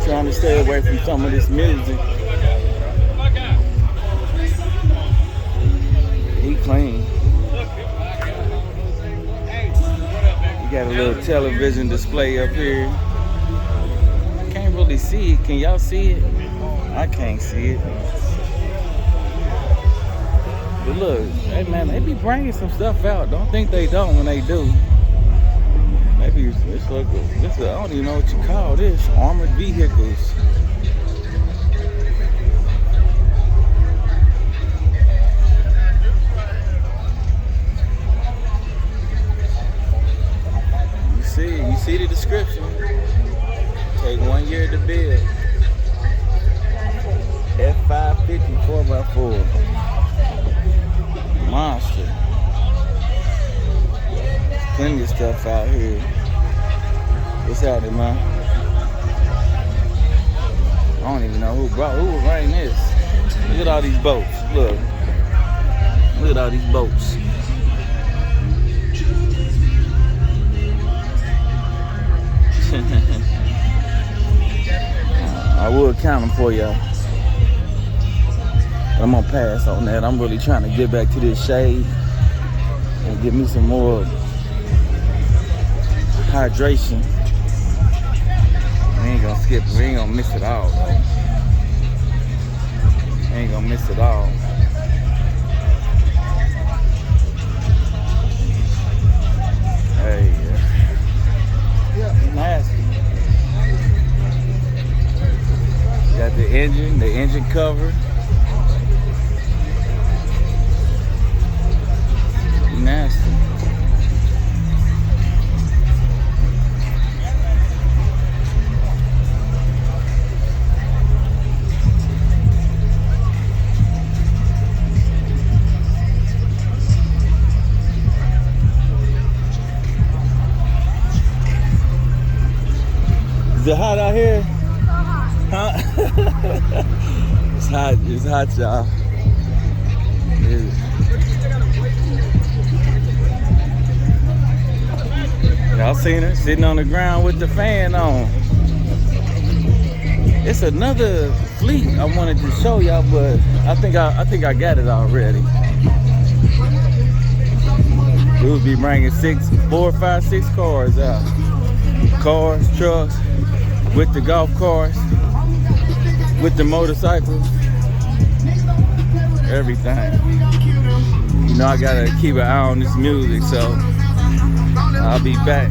trying to stay away from some of this music. He clean. You got a little television display up here. Can't really see it. Can y'all see it? I can't see it. But look, hey man, they be bringing some stuff out. Don't think they don't when they do. Maybe it's like this. I don't even know what you call this. Armored vehicles. You see the description. Take 1 year to build. F550 4x4. Monster. Plenty of stuff out here. What's happening, man? I don't even know who was running this. Look at all these boats. Look at all these boats. I will count them for y'all. I'm gonna pass on that. I'm really trying to get back to this shade and get me some more hydration. We ain't gonna skip it. We ain't gonna miss it all, though. We ain't gonna miss it all. Hey, yeah. Nasty. Got the engine cover. Nasty. Is it hot out here? Huh? It's hot, y'all. Y'all seen her sitting on the ground with the fan on. It's another fleet I wanted to show y'all, but I think I got it already. We would be bringing 4, 5, 6 cars out. Cars, trucks, with the golf cars, with the motorcycles, everything. You know, I gotta keep an eye on this music, so I'll be back.